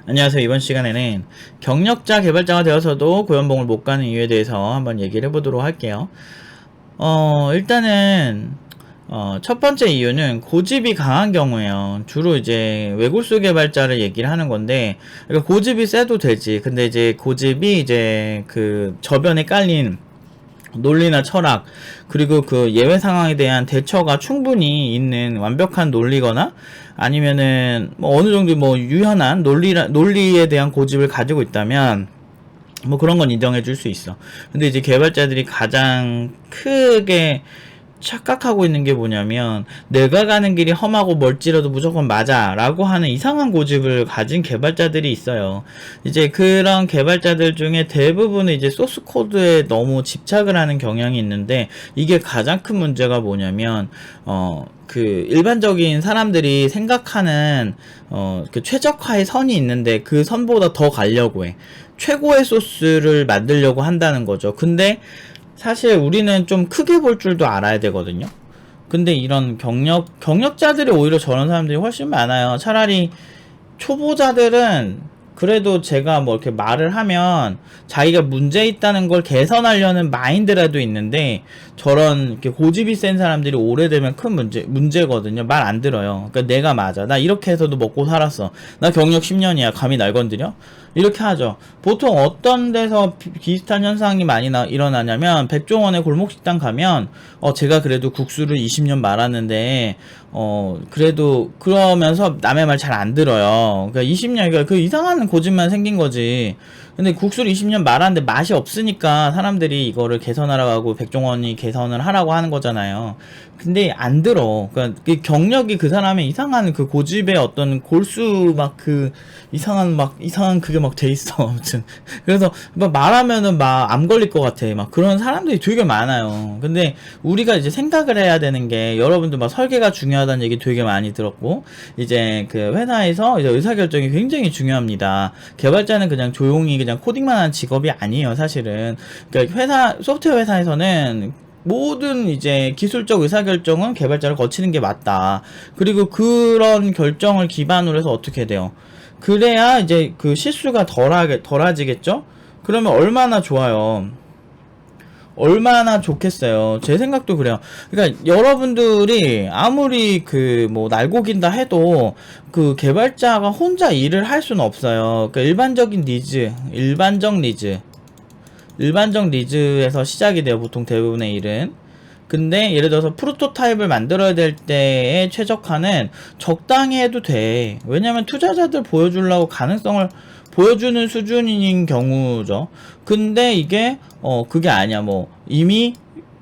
안녕하세요. 이번 시간에는 경력자 개발자가 되어서도 고연봉을 못 가는 이유에 대해서 한번 얘기를 해보도록 할게요. 일단은 첫 번째 이유는 고집이 강한 경우에요. 주로 이제 외골수 개발자를 얘기를 하는 건데, 그러니까 고집이 세도 되지. 근데 이제 고집이 이제 그 저변에 깔린 논리나 철학, 그리고 그 예외 상황에 대한 대처가 충분히 있는 완벽한 논리거나 아니면은 뭐 어느 정도 뭐 유연한 논리에 대한 고집을 가지고 있다면 뭐 그런 건 인정해 줄 수 있어. 근데 이제 개발자들이 가장 크게 착각하고 있는 게 뭐냐면, 내가 가는 길이 험하고 멀지라도 무조건 맞아 라고 하는 이상한 고집을 가진 개발자들이 있어요. 이제 그런 개발자들 중에 대부분은 이제 소스 코드에 너무 집착을 하는 경향이 있는데, 이게 가장 큰 문제가 뭐냐면 그 일반적인 사람들이 생각하는 그 최적화의 선이 있는데 그 선보다 더 가려고 해. 최고의 소스를 만들려고 한다는 거죠. 근데 사실 우리는 좀 크게 볼 줄도 알아야 되거든요. 근데 이런 경력자들이 오히려 저런 사람들이 훨씬 많아요. 차라리 초보자들은 그래도 제가 뭐 이렇게 말을 하면 자기가 문제 있다는 걸 개선하려는 마인드라도 있는데, 저런 이렇게 고집이 센 사람들이 오래되면 큰 문제거든요. 말 안 들어요. 그러니까 내가 맞아. 나 이렇게 해서도 먹고 살았어. 나 경력 10년이야. 감히 날 건드려? 이렇게 하죠. 보통 어떤 데서 비슷한 현상이 많이 일어나냐면, 백종원의 골목식당 가면 제가 그래도 국수를 20년 말았는데 그래도 그러면서 남의 말 잘 안 들어요. 그러니까 20년, 그러니까 그 이상한 고집만 생긴 거지. 근데 국수를 20년 말았는데 맛이 없으니까 사람들이 이거를 개선하라고 하고 백종원이 개선을 하라고 하는 거잖아요. 근데 안 들어. 그러니까 그 경력이 그 사람의 이상한 그 고집의 어떤 골수 막 그 이상한 그게 막 돼 있어. 아무튼 그래서 막 말하면은 막 암 걸릴 것 같아. 막 그런 사람들이 되게 많아요. 근데 우리가 이제 생각을 해야 되는 게, 여러분들 막 설계가 중요하다는 얘기 되게 많이 들었고, 이제 그 회사에서 이제 의사결정이 굉장히 중요합니다. 개발자는 그냥 조용히 그냥 코딩만 하는 직업이 아니에요, 사실은. 그러니까 소프트웨어 회사에서는 모든 이제 기술적 의사결정은 개발자를 거치는 게 맞다. 그리고 그런 결정을 기반으로 해서 어떻게 돼요? 그래야 이제 그 실수가 덜하지겠죠? 그러면 얼마나 좋아요. 얼마나 좋겠어요. 제 생각도 그래요. 그러니까 여러분들이 아무리 그 뭐 날고긴다 해도 그 개발자가 혼자 일을 할 수는 없어요. 그러니까 일반적 니즈에서 시작이 돼요, 보통 대부분의 일은. 근데 예를 들어서 프로토타입을 만들어야 될 때의 최적화는 적당히 해도 돼. 왜냐면 투자자들 보여주려고 가능성을 보여주는 수준인 경우죠. 근데 이게 그게 아니야. 뭐 이미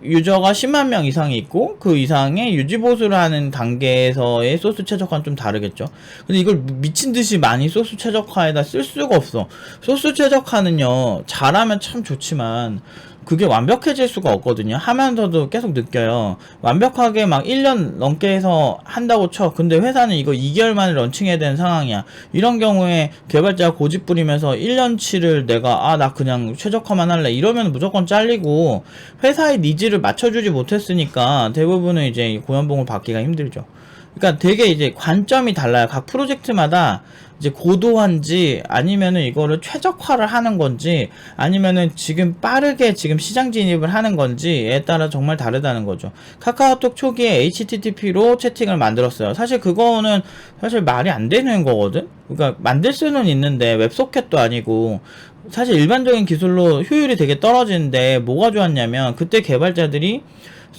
유저가 10만 명 이상이 있고 그 이상의 유지보수를 하는 단계에서의 소스 최적화는 좀 다르겠죠. 근데 이걸 미친듯이 많이 소스 최적화에다 쓸 수가 없어. 소스 최적화는요, 잘하면 참 좋지만 그게 완벽해질 수가 없거든요. 하면서도 계속 느껴요. 완벽하게 막 1년 넘게 해서 한다고 쳐. 근데 회사는 이거 2개월 만에 런칭해야 되는 상황이야. 이런 경우에 개발자가 고집 부리면서 1년치를 내가 나 그냥 최적화만 할래, 이러면 무조건 잘리고, 회사의 니즈를 맞춰주지 못했으니까 대부분은 이제 고연봉을 받기가 힘들죠. 그러니까 되게 이제 관점이 달라요. 각 프로젝트마다 이제 고도한지 아니면은 이거를 최적화를 하는 건지 아니면은 지금 빠르게 지금 시장 진입을 하는 건지에 따라 정말 다르다는 거죠. 카카오톡 초기에 HTTP로 채팅을 만들었어요. 사실 그거는 사실 말이 안 되는 거거든. 그러니까 만들 수는 있는데 웹소켓도 아니고, 사실 일반적인 기술로 효율이 되게 떨어지는데 뭐가 좋았냐면, 그때 개발자들이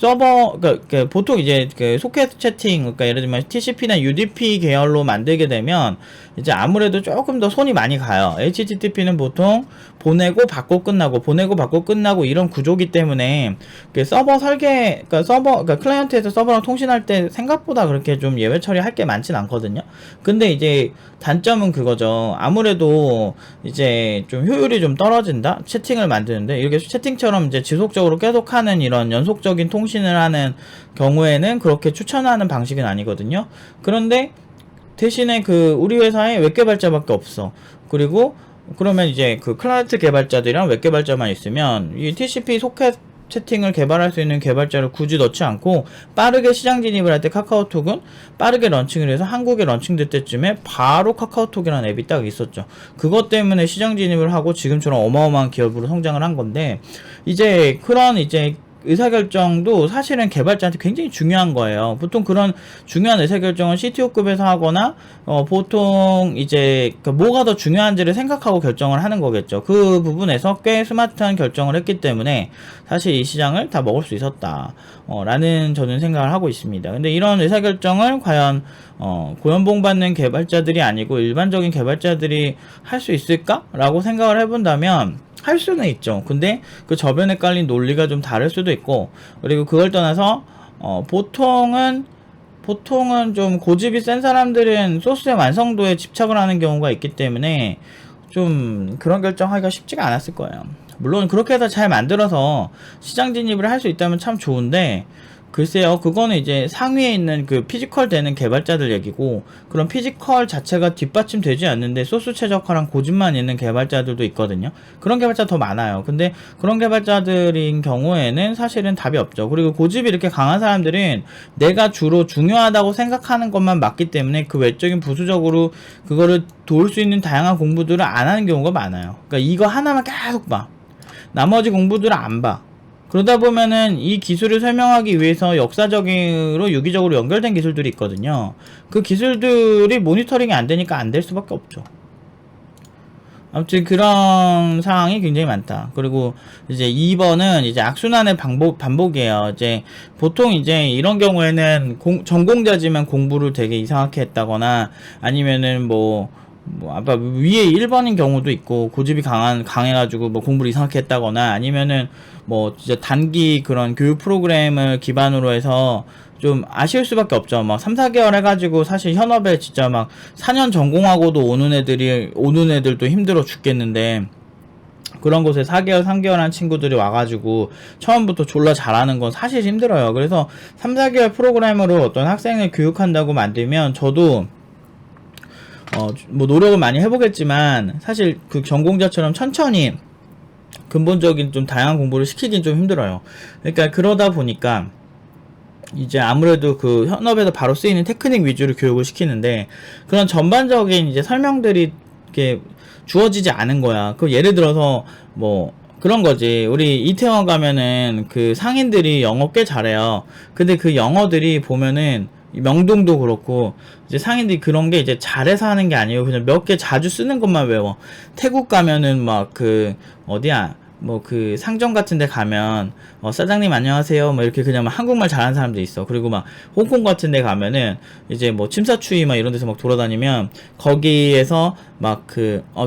그러니까 보통 이제 그 소켓 채팅, 그러니까 예를 들면 TCP나 UDP 계열로 만들게 되면 이제 아무래도 조금 더 손이 많이 가요. HTTP는 보통 보내고 받고 끝나고 이런 구조기 때문에 그 그러니까 클라이언트에서 서버랑 통신할 때 생각보다 그렇게 좀 예외 처리할 게 많진 않거든요. 근데 이제 단점은 그거죠. 아무래도 이제 좀 효율이 좀 떨어진다? 채팅을 만드는데, 이렇게 채팅처럼 이제 지속적으로 계속하는 이런 연속적인 통신을 하는 경우에는 그렇게 추천하는 방식은 아니거든요. 그런데 대신에 그 우리 회사에 웹 개발자밖에 없어. 그리고 그러면 이제 그 클라이언트 개발자들이랑 웹 개발자만 있으면 이 TCP 소켓 채팅을 개발할 수 있는 개발자를 굳이 넣지 않고 빠르게 시장 진입을 할 때 카카오톡은 빠르게 런칭을 해서 한국에 런칭될 때쯤에 바로 카카오톡이라는 앱이 딱 있었죠. 그것 때문에 시장 진입을 하고 지금처럼 어마어마한 기업으로 성장을 한 건데, 이제 그런 이제 의사결정도 사실은 개발자한테 굉장히 중요한 거예요. 보통 그런 중요한 의사결정은 CTO급에서 하거나 보통 이제 뭐가 더 중요한지를 생각하고 결정을 하는 거겠죠. 그 부분에서 꽤 스마트한 결정을 했기 때문에 사실 이 시장을 다 먹을 수 있었다 라는 저는 생각을 하고 있습니다. 근데 이런 의사결정을 과연 고연봉 받는 개발자들이 아니고 일반적인 개발자들이 할 수 있을까? 라고 생각을 해본다면 할 수는 있죠. 근데 그 저변에 깔린 논리가 좀 다를 수도 있고, 그리고 그걸 떠나서 보통은 좀 고집이 센 사람들은 소스의 완성도에 집착을 하는 경우가 있기 때문에 좀 그런 결정하기가 쉽지가 않았을 거예요. 물론 그렇게 해서 잘 만들어서 시장 진입을 할 수 있다면 참 좋은데, 글쎄요, 그거는 이제 상위에 있는 그 피지컬 되는 개발자들 얘기고, 그런 피지컬 자체가 뒷받침되지 않는데 소스 최적화랑 고집만 있는 개발자들도 있거든요. 그런 개발자 더 많아요. 근데 그런 개발자들인 경우에는 사실은 답이 없죠. 그리고 고집이 이렇게 강한 사람들은 내가 주로 중요하다고 생각하는 것만 맞기 때문에 그 외적인 부수적으로 그거를 도울 수 있는 다양한 공부들을 안 하는 경우가 많아요. 그러니까 이거 하나만 계속 봐. 나머지 공부들은 안 봐. 그러다 보면은 이 기술을 설명하기 위해서 역사적으로 유기적으로 연결된 기술들이 있거든요. 그 기술들이 모니터링이 안 되니까 안 될 수밖에 없죠. 아무튼 그런 상황이 굉장히 많다. 그리고 이제 2번은 이제 악순환의 반복이에요. 이제 보통 이제 이런 경우에는 전공자지만 공부를 되게 이상하게 했다거나 아니면은 아까 위에 1번인 경우도 있고, 고집이 강해가지고 공부를 이상하게 했다거나 아니면은 진짜 단기 그런 교육 프로그램을 기반으로 해서 좀 아쉬울 수밖에 없죠. 3, 4개월 해가지고 사실 현업에 진짜 4년 전공하고도 오는 애들도 힘들어 죽겠는데, 그런 곳에 4개월, 3개월 한 친구들이 와가지고 처음부터 졸라 잘하는 건 사실 힘들어요. 그래서 3, 4개월 프로그램으로 어떤 학생을 교육한다고 만들면 저도 노력을 많이 해보겠지만 사실 그 전공자처럼 천천히 근본적인 좀 다양한 공부를 시키긴 좀 힘들어요. 그러니까 그러다 보니까 이제 아무래도 그 현업에서 바로 쓰이는 테크닉 위주로 교육을 시키는데, 그런 전반적인 이제 설명들이 이렇게 주어지지 않은 거야. 그 예를 들어서 그런 거지. 우리 이태원 가면은 그 상인들이 영어 꽤 잘해요. 근데 그 영어들이 보면은 명동도 그렇고 이제 상인들이 그런 게 이제 잘해서 하는 게 아니고 그냥 몇 개 자주 쓰는 것만 외워. 태국 가면은 어디야 그 상점 같은 데 가면 사장님 안녕하세요 이렇게 그냥 한국말 잘하는 사람도 있어. 그리고 홍콩 같은 데 가면은 이제 침사추이 이런 데서 돌아다니면 거기에서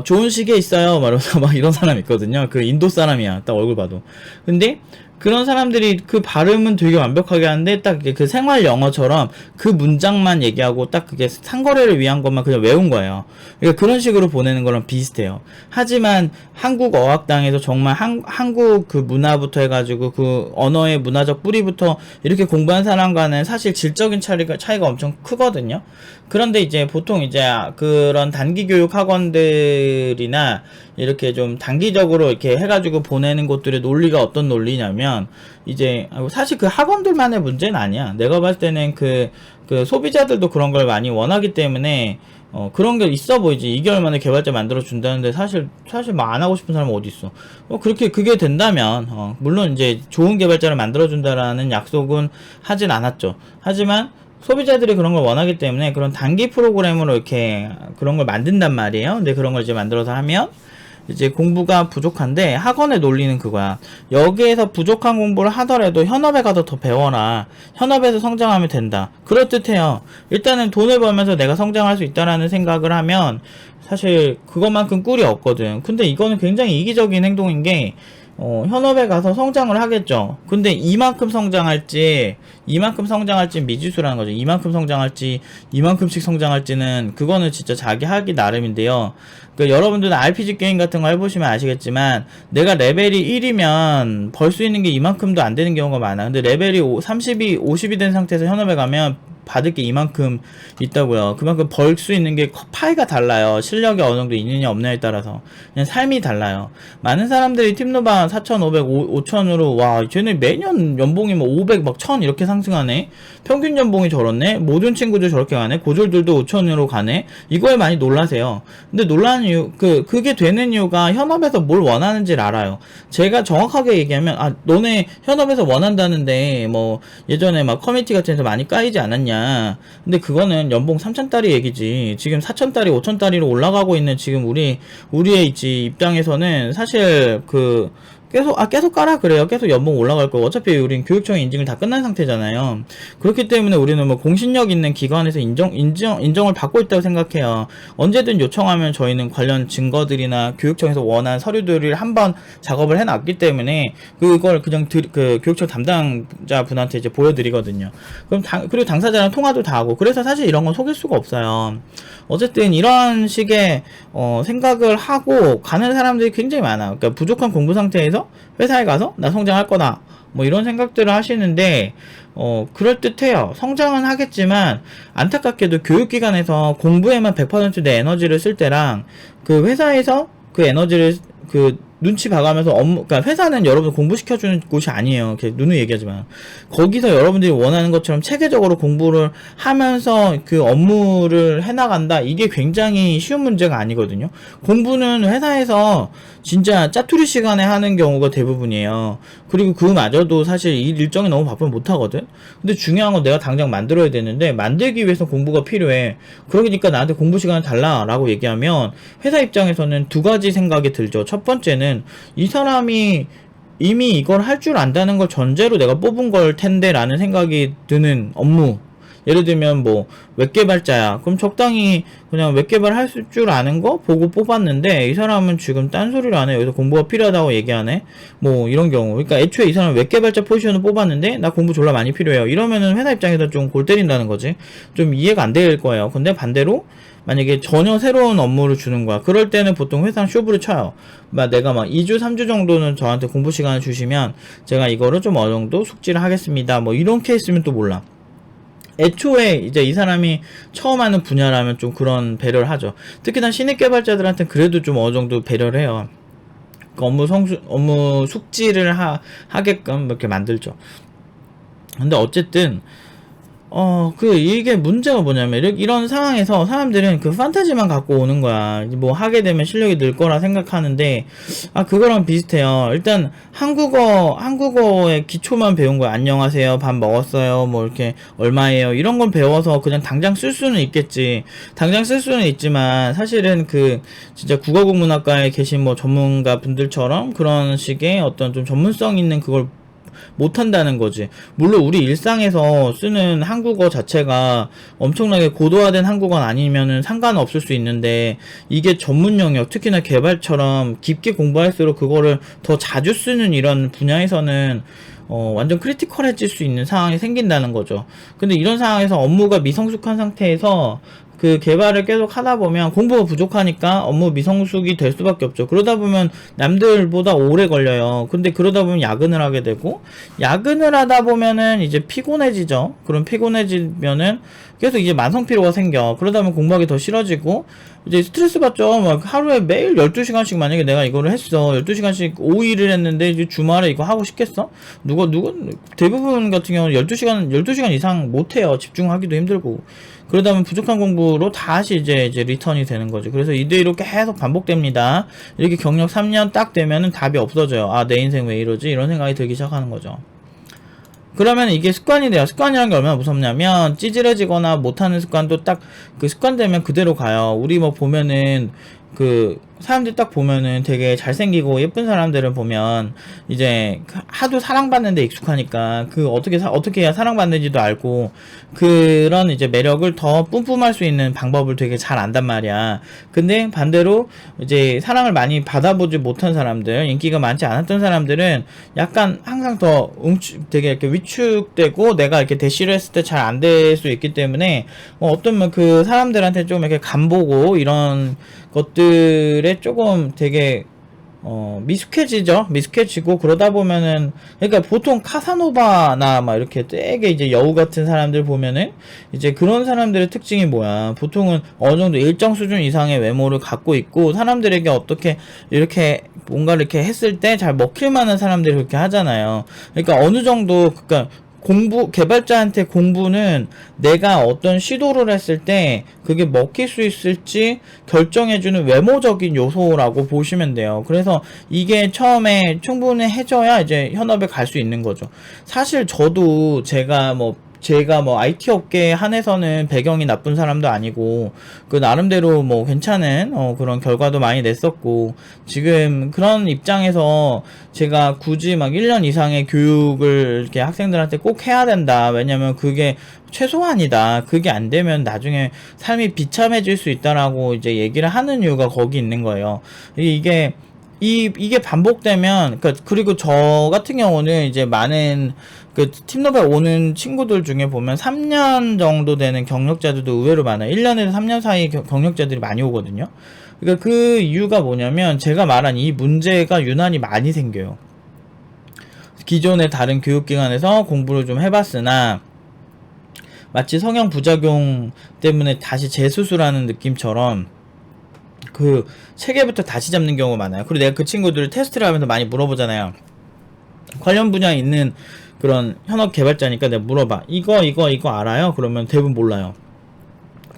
좋은 시계 있어요 이러면서 이런 사람 있거든요. 그 인도 사람이야, 딱 얼굴 봐도. 근데 그런 사람들이 그 발음은 되게 완벽하게 하는데 딱 그 생활 영어처럼 그 문장만 얘기하고 딱 그게 상거래를 위한 것만 그냥 외운 거예요. 그러니까 그런 식으로 보내는 거랑 비슷해요. 하지만 한국 어학당에서 정말 한국 그 문화부터 해가지고 그 언어의 문화적 뿌리부터 이렇게 공부한 사람과는 사실 질적인 차이가 엄청 크거든요. 그런데 이제 보통 이제 그런 단기 교육 학원들이나 이렇게 좀 단기적으로 이렇게 해가지고 보내는 곳들의 논리가 어떤 논리냐면, 이제 사실 그 학원들만의 문제는 아니야. 내가 봤을 때는 그 소비자들도 그런 걸 많이 원하기 때문에 그런 게 있어 보이지. 2개월 만에 개발자 만들어 준다는데 사실 안 하고 싶은 사람은 어디 있어. 그렇게 그게 된다면 물론 이제 좋은 개발자를 만들어 준다라는 약속은 하진 않았죠. 하지만 소비자들이 그런 걸 원하기 때문에 그런 단기 프로그램으로 이렇게 그런 걸 만든단 말이에요. 근데 그런 걸 이제 만들어서 하면 이제 공부가 부족한데, 학원의 논리는 그거야. 여기에서 부족한 공부를 하더라도 현업에 가서 더 배워라. 현업에서 성장하면 된다. 그럴듯해요. 일단은 돈을 벌면서 내가 성장할 수 있다라는 생각을 하면 사실 그것만큼 꿀이 없거든. 근데 이거는 굉장히 이기적인 행동인 게, 현업에 가서 성장을 하겠죠. 근데 이만큼 성장할지 미지수라는 거죠. 이만큼 성장할지 이만큼씩 성장할지는 그거는 진짜 자기 하기 나름인데요. 그러니까 여러분들은 RPG 게임 같은 거 해보시면 아시겠지만 내가 레벨이 1이면 벌 수 있는 게 이만큼도 안 되는 경우가 많아. 근데 레벨이 30이 50이 된 상태에서 현업에 가면 받을 게 이만큼 있다고요. 그만큼 벌 수 있는 게 파이가 달라요. 실력이 어느 정도 있느냐 없느냐에 따라서 그냥 삶이 달라요. 많은 사람들이 팀노바 4,500, 5,000으로 와 쟤네 매년 연봉이 뭐 500, 막 1,000 이렇게 상승하네. 평균 연봉이 저렇네. 모든 친구들 저렇게 가네. 고졸들도 5,000으로 가네. 이거에 많이 놀라세요. 근데 놀라는 이유 그게 되는 이유가 현업에서 뭘 원하는지를 알아요. 제가 정확하게 얘기하면 너네 현업에서 원한다는데 뭐 예전에 막 커뮤니티 같은 데서 많이 까이지 않았냐. 근데 그거는 연봉 3,000달이 얘기지. 지금 4,000달이 5,000달이로 올라가고 있는 지금 우리의 입장에서는 사실 계속 까라 그래요. 계속 연봉 올라갈 거고 어차피 우린 교육청의 인증을 다 끝난 상태잖아요. 그렇기 때문에 우리는 뭐 공신력 있는 기관에서 인정을 받고 있다고 생각해요. 언제든 요청하면 저희는 관련 증거들이나 교육청에서 원한 서류들을 한번 작업을 해놨기 때문에 그걸 그냥 그 교육청 담당자 분한테 이제 보여드리거든요. 그리고 당사자랑 통화도 다 하고 그래서 사실 이런 건 속일 수가 없어요. 어쨌든 이런 식의 생각을 하고 가는 사람들이 굉장히 많아. 그러니까 부족한 공부 상태에서 회사에 가서 나 성장할 거다 뭐 이런 생각들을 하시는데 그럴듯해요. 성장은 하겠지만 안타깝게도 교육기관에서 공부에만 100% 내 에너지를 쓸 때랑 그 회사에서 그 에너지를 눈치 봐가면서 그러니까 회사는 여러분 공부시켜주는 곳이 아니에요. 누누이 얘기하지만 거기서 여러분들이 원하는 것처럼 체계적으로 공부를 하면서 그 업무를 해나간다. 이게 굉장히 쉬운 문제가 아니거든요. 공부는 회사에서 진짜 짜투리 시간에 하는 경우가 대부분이에요. 그리고 그마저도 사실 이 일정이 너무 바쁘면 못하거든. 근데 중요한 건 내가 당장 만들어야 되는데 만들기 위해서 공부가 필요해. 그러니까 나한테 공부 시간을 달라 라고 얘기하면 회사 입장에서는 두 가지 생각이 들죠. 첫 번째는 이 사람이 이미 이걸 할 줄 안다는 걸 전제로 내가 뽑은 걸 텐데 라는 생각이 드는 업무. 예를 들면 뭐 웹개발자야. 그럼 적당히 그냥 웹개발 할 줄 아는 거 보고 뽑았는데 이 사람은 지금 딴소리를 안 해. 여기서 공부가 필요하다고 얘기하네. 뭐 이런 경우. 그러니까 애초에 이 사람은 웹개발자 포지션을 뽑았는데 나 공부 졸라 많이 필요해요. 이러면은 회사 입장에서 좀 골 때린다는 거지. 좀 이해가 안 될 거예요. 근데 반대로 만약에 전혀 새로운 업무를 주는 거야. 그럴 때는 보통 회사는 쇼부를 쳐요. 내가 막 2주, 3주 정도는 저한테 공부 시간을 주시면 제가 이거를 좀 어느 정도 숙지를 하겠습니다. 뭐 이런 케이스면 또 몰라. 애초에 이제 이 사람이 처음 하는 분야라면 좀 그런 배려를 하죠. 특히나 신입 개발자들한테는 그래도 좀 어느 정도 배려를 해요. 업무 숙지를 하게끔 이렇게 만들죠. 근데 어쨌든 이게 문제가 뭐냐면, 이런 상황에서 사람들은 그 판타지만 갖고 오는 거야. 뭐, 하게 되면 실력이 늘 거라 생각하는데, 그거랑 비슷해요. 일단, 한국어의 기초만 배운 거야. 안녕하세요. 밥 먹었어요. 뭐, 이렇게, 얼마예요. 이런 건 배워서 그냥 당장 쓸 수는 있겠지. 당장 쓸 수는 있지만, 사실은 진짜 국어국문학과에 계신 뭐 전문가 분들처럼 그런 식의 어떤 좀 전문성 있는 그걸 못한다는 거지. 물론 우리 일상에서 쓰는 한국어 자체가 엄청나게 고도화된 한국어는 아니면은 상관은 없을 수 있는데 이게 전문 영역, 특히나 개발처럼 깊게 공부할수록 그거를 더 자주 쓰는 이런 분야에서는 완전 크리티컬해질 수 있는 상황이 생긴다는 거죠. 근데 이런 상황에서 업무가 미성숙한 상태에서 그 개발을 계속 하다 보면 공부가 부족하니까 업무 미성숙이 될 수밖에 없죠. 그러다 보면 남들보다 오래 걸려요. 근데 그러다 보면 야근을 하게 되고, 야근을 하다 보면은 이제 피곤해지죠. 그럼 피곤해지면은 계속 이제 만성피로가 생겨. 그러다 보면 공부하기 더 싫어지고, 이제 스트레스 받죠. 막 하루에 매일 12시간씩 만약에 내가 이거를 했어. 12시간씩 5일을 했는데 이제 주말에 이거 하고 싶겠어? 대부분 같은 경우는 12시간 이상 못해요. 집중하기도 힘들고. 그러다 보면 부족한 공부로 다시 이제 리턴이 되는 거죠. 그래서 이대로 계속 반복됩니다. 이렇게 경력 3년 딱 되면은 답이 없어져요. 내 인생 왜 이러지? 이런 생각이 들기 시작하는 거죠. 그러면 이게 습관이 돼요. 습관이라는 게 얼마나 무섭냐면 찌질해지거나 못하는 습관도 딱 그 습관 되면 그대로 가요. 우리 뭐 보면은 사람들 딱 보면은 되게 잘생기고 예쁜 사람들을 보면 이제 하도 사랑받는 데 익숙하니까 어떻게 해야 사랑받는지도 알고 그런 이제 매력을 더 뿜뿜할 수 있는 방법을 되게 잘 안단 말이야. 근데 반대로 이제 사랑을 많이 받아보지 못한 사람들, 인기가 많지 않았던 사람들은 약간 항상 더 되게 이렇게 위축되고 내가 이렇게 대시를 했을 때 잘 안 될 수 있기 때문에 어떤 그 사람들한테 좀 이렇게 간보고 이런 것들에 조금 되게 미숙해지죠. 미숙해지고 그러다 보면은 그러니까 보통 카사노바나 막 이렇게 되게 이제 여우 같은 사람들 보면은 이제 그런 사람들의 특징이 뭐야? 보통은 어느 정도 일정 수준 이상의 외모를 갖고 있고 사람들에게 어떻게 이렇게 뭔가 이렇게 했을 때 잘 먹힐 만한 사람들이 그렇게 하잖아요. 그러니까 어느 정도 그러니까 개발자한테 공부는 내가 어떤 시도를 했을 때 그게 먹힐 수 있을지 결정해주는 외모적인 요소라고 보시면 돼요. 그래서 이게 처음에 충분히 해줘야 이제 현업에 갈 수 있는 거죠. 사실 저도 제가 뭐 IT 업계에 한해서는 배경이 나쁜 사람도 아니고, 그 나름대로 뭐 괜찮은, 그런 결과도 많이 냈었고, 지금 그런 입장에서 제가 굳이 막 1년 이상의 교육을 이렇게 학생들한테 꼭 해야 된다. 왜냐면 그게 최소한이다. 그게 안 되면 나중에 삶이 비참해질 수 있다라고 이제 얘기를 하는 이유가 거기 있는 거예요. 이게 반복되면, 그리고 저 같은 경우는 이제 많은, 팀업에 오는 친구들 중에 보면 3년 정도 되는 경력자들도 의외로 많아요. 1년에서 3년 사이 경력자들이 많이 오거든요. 그러니까 그 이유가 뭐냐면, 제가 말한 이 문제가 유난히 많이 생겨요. 기존의 다른 교육기관에서 공부를 좀 해봤으나, 마치 성형 부작용 때문에 다시 재수술하는 느낌처럼, 그 체계부터 다시 잡는 경우가 많아요. 그리고 내가 그 친구들을 테스트를 하면서 많이 물어보잖아요. 관련 분야에 있는 그런 현업 개발자니까 내가 물어봐. 이거 알아요? 그러면 대부분 몰라요.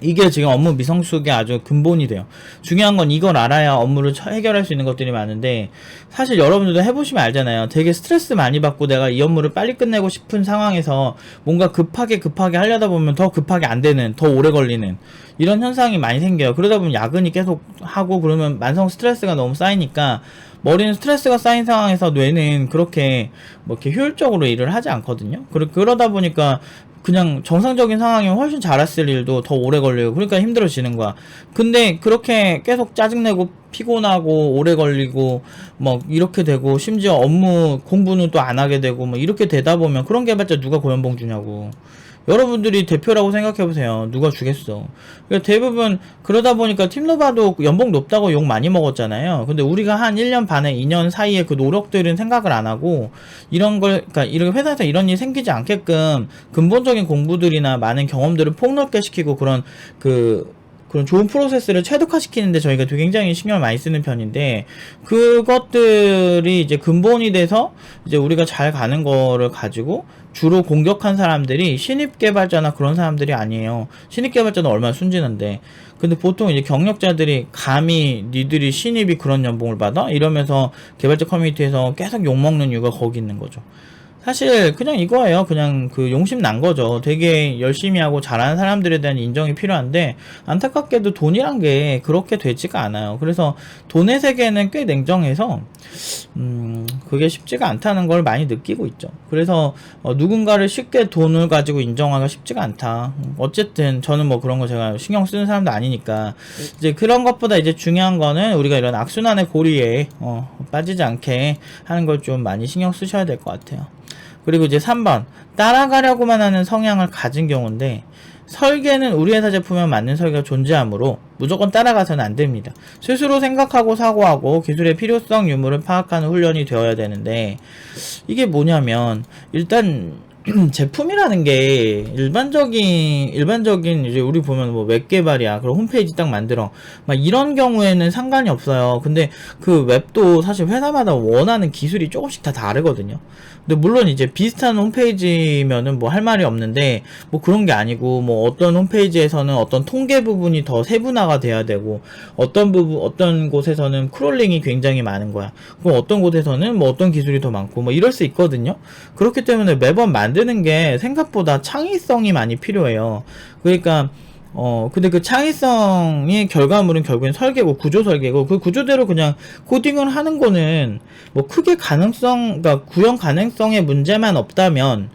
이게 지금 업무 미성숙의 아주 근본이 돼요. 중요한 건 이걸 알아야 업무를 해결할 수 있는 것들이 많은데, 사실 여러분들도 해보시면 알잖아요. 되게 스트레스 많이 받고 내가 이 업무를 빨리 끝내고 싶은 상황에서 뭔가 급하게 하려다 보면 더 급하게 안 되는, 더 오래 걸리는 이런 현상이 많이 생겨요. 그러다 보면 야근이 계속 하고 그러면 만성 스트레스가 너무 쌓이니까, 머리는 스트레스가 쌓인 상황에서 뇌는 그렇게 뭐 이렇게 효율적으로 일을 하지 않거든요. 그러다 보니까 그냥 정상적인 상황이면 훨씬 잘했을 일도 더 오래 걸리고, 그러니까 힘들어지는 거야. 근데 그렇게 계속 짜증내고 피곤하고 오래 걸리고 뭐 이렇게 되고, 심지어 업무 공부는 또 안 하게 되고 뭐 이렇게 되다 보면 그런 개발자 누가 고연봉 주냐고. 여러분들이 대표라고 생각해보세요. 누가 주겠어. 그러니까 대부분 그러다 보니까 팀노바도 연봉 높다고 욕 많이 먹었잖아요. 근데 우리가 한 1년 반에 2년 사이에 그 노력들은 생각을 안 하고, 이런 걸, 그러니까 이렇게 회사에서 이런 일이 생기지 않게끔 근본적인 공부들이나 많은 경험들을 폭넓게 시키고 그런 좋은 프로세스를 최적화시키는데 저희가 되게 굉장히 신경을 많이 쓰는 편인데, 그것들이 이제 근본이 돼서 이제 우리가 잘 가는 거를 가지고 주로 공격한 사람들이 신입 개발자나 그런 사람들이 아니에요. 신입 개발자는 얼마나 순진한데. 근데 보통 이제 경력자들이 감히 니들이 신입이 그런 연봉을 받아? 이러면서 개발자 커뮤니티에서 계속 욕먹는 이유가 거기 있는 거죠. 사실 그냥 이거예요. 그냥 용심 난 거죠. 되게 열심히 하고 잘하는 사람들에 대한 인정이 필요한데, 안타깝게도 돈이란 게 그렇게 되지가 않아요. 그래서 돈의 세계는 꽤 냉정해서 그게 쉽지가 않다는 걸 많이 느끼고 있죠. 그래서 누군가를 쉽게 돈을 가지고 인정하기가 쉽지가 않다. 어쨌든 저는 뭐 그런 거 제가 신경 쓰는 사람도 아니니까. 이제 그런 것보다 이제 중요한 거는 우리가 이런 악순환의 고리에 빠지지 않게 하는 걸 좀 많이 신경 쓰셔야 될 것 같아요. 그리고 이제 3번, 따라가려고만 하는 성향을 가진 경우인데, 설계는 우리 회사 제품에 맞는 설계가 존재하므로 무조건 따라가서는 안 됩니다. 스스로 생각하고 사고하고 기술의 필요성 유무를 파악하는 훈련이 되어야 되는데, 이게 뭐냐면, 일단 제품이라는 게 일반적인 이제 우리 보면 뭐 웹 개발이야. 그럼 홈페이지 딱 만들어. 막 이런 경우에는 상관이 없어요. 근데 그 웹도 사실 회사마다 원하는 기술이 조금씩 다 다르거든요. 근데 물론 이제 비슷한 홈페이지면은 뭐 할 말이 없는데, 뭐 그런 게 아니고, 뭐 어떤 홈페이지에서는 어떤 통계 부분이 더 세분화가 돼야 되고, 어떤 곳에서는 크롤링이 굉장히 많은 거야. 그럼 어떤 곳에서는 뭐 어떤 기술이 더 많고, 뭐 이럴 수 있거든요. 그렇기 때문에 매번 만드는 게 생각보다 창의성이 많이 필요해요. 그러니까 근데 그 창의성의 결과물은 결국엔 설계고 구조 설계고, 그 구조대로 그냥 코딩을 하는 거는 뭐 크게 그러니까 구현 가능성의 문제만 없다면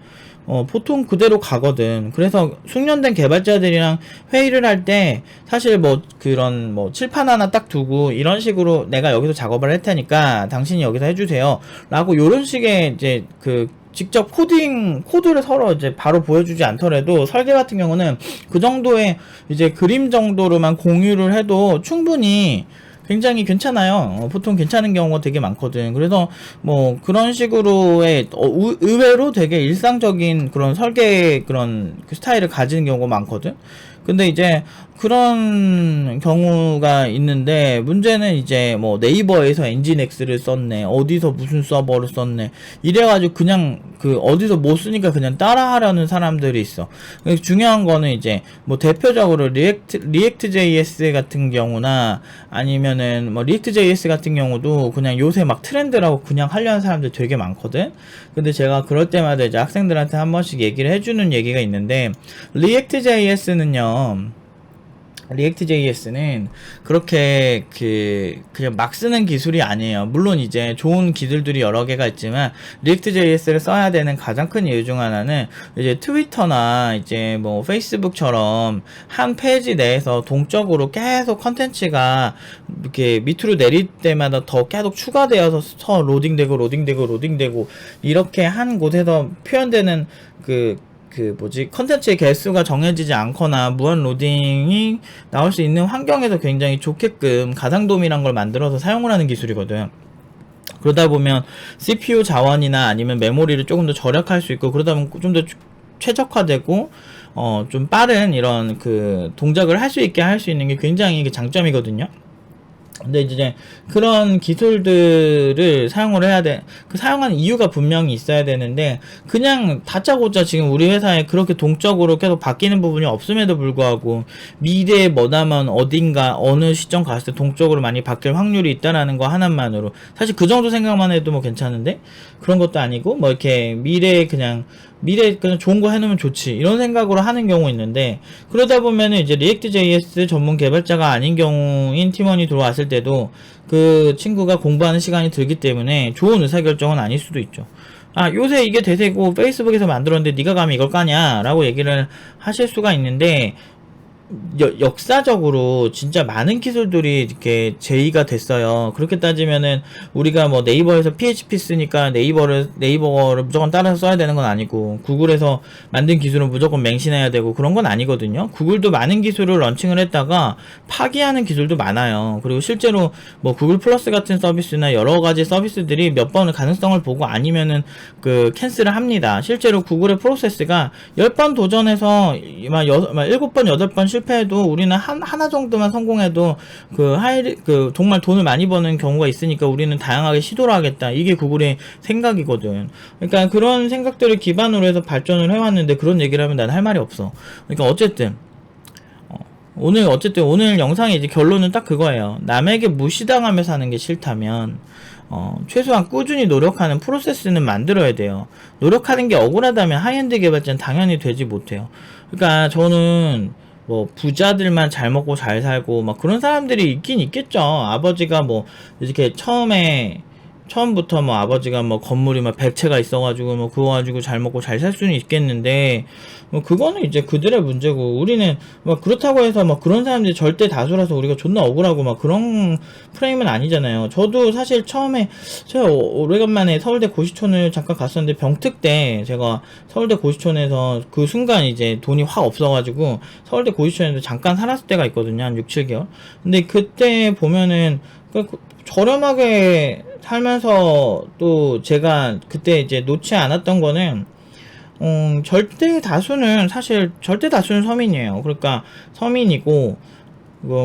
보통 그대로 가거든. 그래서 숙련된 개발자들이랑 회의를 할 때 사실 뭐 그런 뭐 칠판 하나 딱 두고 이런 식으로 내가 여기서 작업을 할 테니까 당신이 여기서 해주세요 라고, 요런 식의 이제 직접 코드를 서로 이제 바로 보여주지 않더라도, 설계 같은 경우는 그 정도의 이제 그림 정도로만 공유를 해도 충분히 굉장히 괜찮아요. 보통 괜찮은 경우가 되게 많거든. 그래서 뭐 그런 식으로의 의외로 되게 일상적인 그런 설계 그런 그 스타일을 가지는 경우가 많거든. 근데 이제 그런 경우가 있는데, 문제는 이제 뭐 네이버에서 엔진엑스를 썼네, 어디서 무슨 서버를 썼네, 이래가지고 그냥 그 어디서 못 쓰니까 그냥 따라하려는 사람들이 있어. 중요한 거는 이제 뭐 대표적으로 리액트 JS 같은 경우나 아니면은 뭐 리액트 JS 같은 경우도 그냥 요새 막 트렌드라고 그냥 하려는 사람들 되게 많거든. 근데 제가 그럴 때마다 이제 학생들한테 한 번씩 얘기를 해주는 얘기가 있는데, 리액트 JS는요, 리액트.js는 그렇게 그냥 막 쓰는 기술이 아니에요. 물론 이제 좋은 기술들이 여러 개가 있지만, 리액트.js를 써야 되는 가장 큰 이유 중 하나는 이제 트위터나 이제 뭐 페이스북처럼 한 페이지 내에서 동적으로 계속 컨텐츠가 이렇게 밑으로 내릴 때마다 더 계속 추가되어서 로딩되고 이렇게 한 곳에서 표현되는 컨텐츠의 개수가 정해지지 않거나 무한 로딩이 나올 수 있는 환경에서 굉장히 좋게끔 가상도미란 걸 만들어서 사용을 하는 기술이거든. 그러다 보면 CPU 자원이나 아니면 메모리를 조금 더 절약할 수 있고, 그러다 보면 좀 더 최적화되고 좀 빠른 이런 그 동작을 할 수 있게 할 수 있는 게 굉장히 장점이거든요. 근데 이제 그런 기술들을 사용을 해야 돼. 그 사용하는 이유가 분명히 있어야 되는데, 그냥 다짜고짜 지금 우리 회사에 그렇게 동적으로 계속 바뀌는 부분이 없음에도 불구하고 미래에 뭐다만 어딘가 어느 시점 갔을 때 동적으로 많이 바뀔 확률이 있다라는 거 하나만으로 사실 그 정도 생각만 해도 뭐 괜찮은데, 그런 것도 아니고 뭐 이렇게 미래에 그냥 좋은 거 해놓으면 좋지, 이런 생각으로 하는 경우 있는데, 그러다 보면은 이제 리액트.js 전문 개발자가 아닌 경우인 팀원이 들어왔을 때도 그 친구가 공부하는 시간이 들기 때문에 좋은 의사결정은 아닐 수도 있죠. 아, 요새 이게 대세고 페이스북에서 만들었는데 네가 감히 이걸 까냐 라고 얘기를 하실 수가 있는데, 역사적으로 진짜 많은 기술들이 이렇게 제의가 됐어요. 그렇게 따지면은 우리가 뭐 네이버에서 PHP 쓰니까 네이버를 무조건 따라서 써야 되는 건 아니고, 구글에서 만든 기술은 무조건 맹신해야 되고 그런 건 아니거든요. 구글도 많은 기술을 런칭을 했다가 파기하는 기술도 많아요. 그리고 실제로 뭐 구글 플러스 같은 서비스나 여러 가지 서비스들이 몇 번의 가능성을 보고 아니면은 캔슬을 합니다. 실제로 구글의 프로세스가 10번 도전해서 막 7번 8번 실패해도 우리는 하나 정도만 성공해도 정말 돈을 많이 버는 경우가 있으니까 우리는 다양하게 시도를 하겠다, 이게 구글의 생각이거든. 그러니까 그런 생각들을 기반으로 해서 발전을 해왔는데, 그런 얘기를 하면 난 할 말이 없어. 그러니까 어쨌든 오늘 영상의 이제 결론은 딱 그거예요. 남에게 무시당하며 사는 게 싫다면 최소한 꾸준히 노력하는 프로세스는 만들어야 돼요. 노력하는 게 억울하다면 하이엔드 개발자는 당연히 되지 못해요. 그러니까 저는 뭐 부자들만 잘 먹고 잘 살고 막 그런 사람들이 있긴 있겠죠. 아버지가 뭐 이렇게 처음부터 뭐 아버지가 뭐 건물이 막 100채가 있어가지고 뭐 그거 가지고 잘 먹고 잘 살 수는 있겠는데, 뭐 그거는 이제 그들의 문제고, 우리는 막 그렇다고 해서 막 그런 사람들이 절대 다수라서 우리가 존나 억울하고 막 그런 프레임은 아니잖아요. 저도 사실 처음에 제가 오래간만에 서울대 고시촌을 잠깐 갔었는데, 병특 때 제가 서울대 고시촌에서 그 순간 이제 돈이 확 없어가지고 서울대 고시촌에서 잠깐 살았을 때가 있거든요. 한 6, 7개월. 근데 그때 보면은 저렴하게 살면서 또 제가 그때 이제 놓지 않았던 거는, 절대 다수는 서민이에요. 그러니까 서민이고,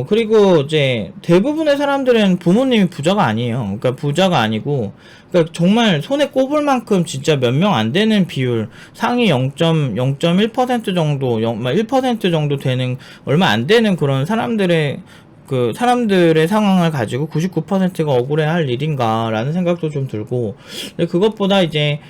그리고 이제 대부분의 사람들은 부모님이 부자가 아니에요. 그러니까 부자가 아니고, 그러니까 정말 손에 꼽을 만큼 진짜 몇 명 안 되는 비율, 상위 0.1% 정도, 1% 정도 되는, 얼마 안 되는 그런 사람들의 상황을 가지고 99%가 억울해할 일인가라는 생각도 좀 들고, 근데 그것보다 이제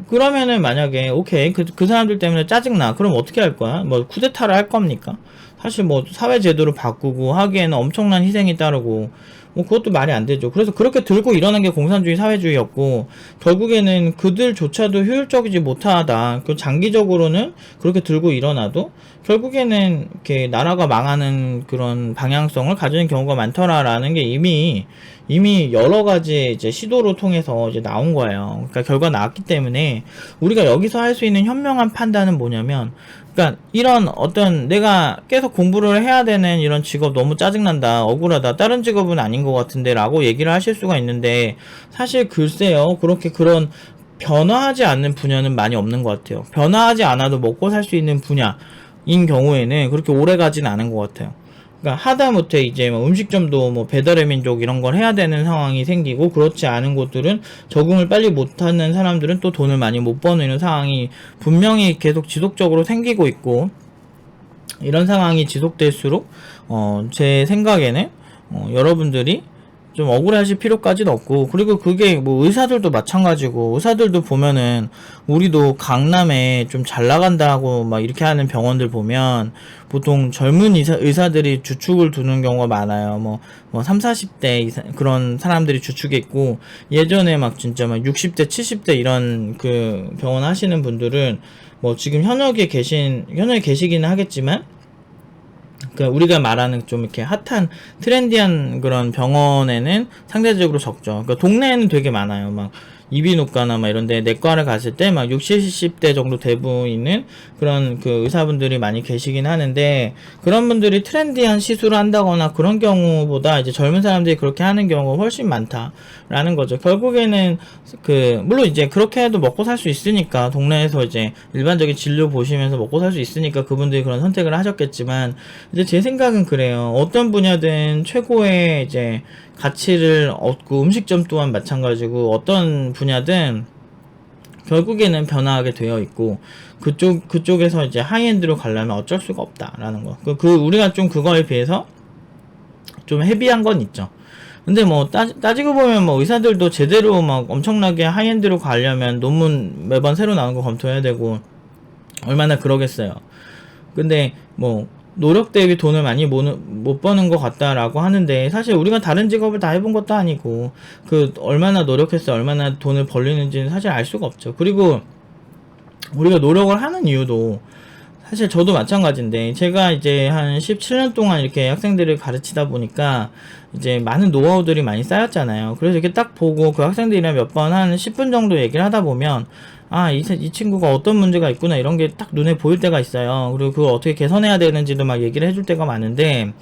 그러면은 만약에 오케이 그 사람들 때문에 짜증나, 그럼 어떻게 할 거야? 뭐 쿠데타를 할 겁니까? 사실 뭐 사회 제도를 바꾸고 하기에는 엄청난 희생이 따르고, 뭐 그것도 말이 안 되죠. 그래서 그렇게 들고 일어난 게 공산주의 사회주의였고, 결국에는 그들조차도 효율적이지 못하다. 그 장기적으로는 그렇게 들고 일어나도 결국에는 이렇게 나라가 망하는 그런 방향성을 가지는 경우가 많더라라는 게 이미 여러 가지 이제 시도로 통해서 이제 나온 거예요. 그러니까 결과 나왔기 때문에 우리가 여기서 할 수 있는 현명한 판단은 뭐냐면, 그러니까 이런 어떤 내가 계속 공부를 해야 되는 이런 직업 너무 짜증난다, 억울하다, 다른 직업은 아닌 것 같은데 라고 얘기를 하실 수가 있는데, 사실 글쎄요, 그렇게 그런 변화하지 않는 분야는 많이 없는 것 같아요. 변화하지 않아도 먹고 살 수 있는 분야인 경우에는 그렇게 오래 가진 않은 것 같아요. 그러니까 하다못해 이제 뭐 음식점도 뭐 배달의 민족 이런 걸 해야 되는 상황이 생기고, 그렇지 않은 곳들은 적응을 빨리 못하는 사람들은 또 돈을 많이 못 버는 상황이 분명히 계속 지속적으로 생기고 있고, 이런 상황이 지속될수록 제 생각에는 여러분들이 좀 억울해하실 필요까지는 없고, 그리고 그게 뭐 의사들도 마찬가지고, 의사들도 보면은 우리도 강남에 좀 잘 나간다고 막 이렇게 하는 병원들 보면 보통 젊은 의사들이 주축을 두는 경우가 많아요. 뭐 3, 40대 그런 사람들이 주축에 있고, 예전에 막 진짜 막 60대, 70대 이런 그 병원 하시는 분들은 뭐 지금 현역에 계시기는 하겠지만, 그러니까 우리가 말하는 좀 이렇게 핫한 트렌디한 그런 병원에는 상대적으로 적죠. 그러니까 동네에는 되게 많아요. 막 이비인후과나 막 이런데 내과를 갔을 때 막 60, 70대 정도 대부 있는 그런 그 의사분들이 많이 계시긴 하는데, 그런 분들이 트렌디한 시술을 한다거나 그런 경우보다 이제 젊은 사람들이 그렇게 하는 경우가 훨씬 많다라는 거죠. 결국에는 물론 이제 그렇게 해도 먹고 살 수 있으니까, 동네에서 이제 일반적인 진료 보시면서 먹고 살 수 있으니까 그분들이 그런 선택을 하셨겠지만, 이제 제 생각은 그래요. 어떤 분야든 최고의 이제 가치를 얻고, 음식점 또한 마찬가지고, 어떤 분야든 결국에는 변화하게 되어 있고, 그쪽에서 이제 하이엔드로 가려면 어쩔 수가 없다라는 거. 우리가 좀 그거에 비해서 좀 헤비한 건 있죠. 근데 뭐 따지고 보면 뭐 의사들도 제대로 막 엄청나게 하이엔드로 가려면 논문 매번 새로 나오는 거 검토해야 되고 얼마나 그러겠어요. 근데 뭐 노력 대비 돈을 많이 못 버는 것 같다라고 하는데, 사실 우리가 다른 직업을 다 해본 것도 아니고 얼마나 노력해서 얼마나 돈을 벌리는지는 사실 알 수가 없죠. 그리고 우리가 노력을 하는 이유도, 사실 저도 마찬가지인데, 제가 이제 한 17년 동안 이렇게 학생들을 가르치다 보니까 이제 많은 노하우들이 많이 쌓였잖아요. 그래서 이렇게 딱 보고 그 학생들이랑 몇 번 한 10분 정도 얘기를 하다 보면, 이 친구가 어떤 문제가 있구나, 이런 게 딱 눈에 보일 때가 있어요. 그리고 그걸 어떻게 개선해야 되는지도 막 얘기를 해줄 때가 많은데,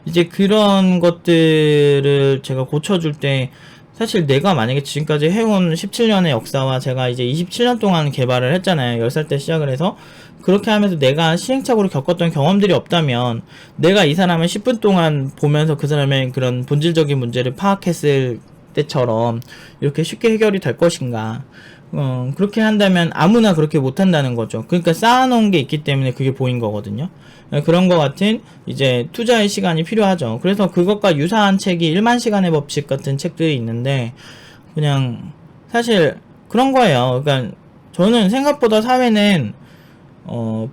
이제 그런 것들을 제가 고쳐줄 때, 사실 내가 만약에 지금까지 해온 17년의 역사와 제가 이제 27년 동안 개발을 했잖아요. 10살 때 시작을 해서. 그렇게 하면서 내가 시행착오를 겪었던 경험들이 없다면, 내가 이 사람을 10분 동안 보면서 그 사람의 그런 본질적인 문제를 파악했을 때처럼 이렇게 쉽게 해결이 될 것인가. 그렇게 한다면 아무나 그렇게 못한다는 거죠. 그러니까 쌓아놓은 게 있기 때문에 그게 보인 거거든요. 그런 것 같은 이제 투자의 시간이 필요하죠. 그래서 그것과 유사한 책이 1만 시간의 법칙 같은 책들이 있는데, 그냥 사실 그런 거예요. 그러니까 저는 생각보다 사회는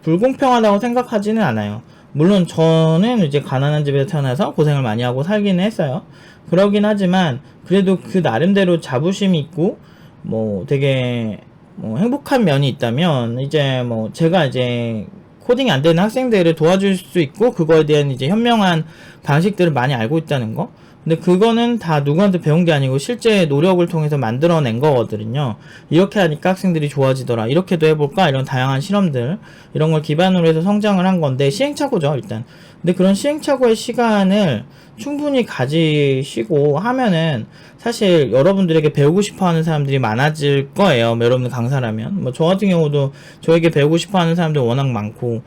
불공평하다고 생각하지는 않아요. 물론 저는 이제 가난한 집에서 태어나서 고생을 많이 하고 살기는 했어요. 그러긴 하지만 그래도 그 나름대로 자부심이 있고 뭐 되게 뭐 행복한 면이 있다면, 이제 뭐 제가 이제 코딩이 안 되는 학생들을 도와줄 수 있고, 그거에 대한 이제 현명한 방식들을 많이 알고 있다는 거. 근데 그거는 다 누구한테 배운 게 아니고 실제 노력을 통해서 만들어낸 거거든요. 이렇게 하니까 학생들이 좋아지더라, 이렇게도 해볼까, 이런 다양한 실험들, 이런 걸 기반으로 해서 성장을 한 건데, 시행착오죠 일단. 근데 그런 시행착오의 시간을 충분히 가지시고 하면은 사실 여러분들에게 배우고 싶어 하는 사람들이 많아질 거예요. 여러분들 강사라면. 뭐 저 같은 경우도 저에게 배우고 싶어 하는 사람들 워낙 많고,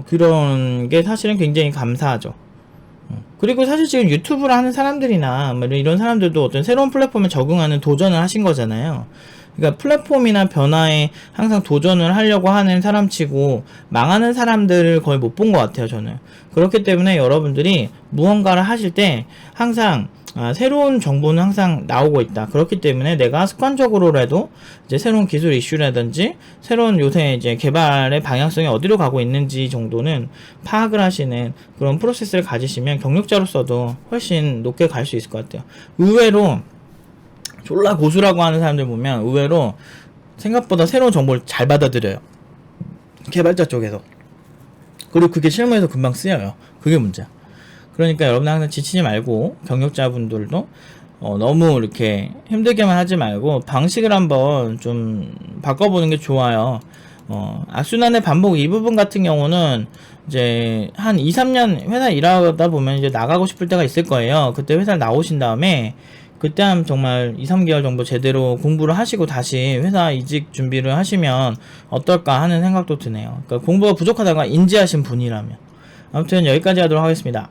그런 게 사실은 굉장히 감사하죠. 그리고 사실 지금 유튜브를 하는 사람들이나 뭐 이런 사람들도 어떤 새로운 플랫폼에 적응하는 도전을 하신 거잖아요. 그러니까 플랫폼이나 변화에 항상 도전을 하려고 하는 사람치고 망하는 사람들을 거의 못 본 것 같아요, 저는. 그렇기 때문에 여러분들이 무언가를 하실 때 항상 새로운 정보는 항상 나오고 있다. 그렇기 때문에 내가 습관적으로라도 이제 새로운 기술 이슈라든지 새로운 요새 이제 개발의 방향성이 어디로 가고 있는지 정도는 파악을 하시는 그런 프로세스를 가지시면 경력자로서도 훨씬 높게 갈 수 있을 것 같아요. 의외로 졸라 고수라고 하는 사람들 보면 의외로 생각보다 새로운 정보를 잘 받아들여요. 개발자 쪽에서. 그리고 그게 실무에서 금방 쓰여요. 그게 문제야. 그러니까 여러분 항상 지치지 말고 경력자분들도 너무 이렇게 힘들게만 하지 말고 방식을 한번 좀 바꿔보는 게 좋아요. 악순환의 반복 이 부분 같은 경우는 이제 한 2, 3년 회사 일하다 보면 이제 나가고 싶을 때가 있을 거예요. 그때 회사를 나오신 다음에 그때 한 정말 2, 3개월 정도 제대로 공부를 하시고 다시 회사 이직 준비를 하시면 어떨까 하는 생각도 드네요. 그러니까 공부가 부족하다가 인지하신 분이라면. 아무튼 여기까지 하도록 하겠습니다.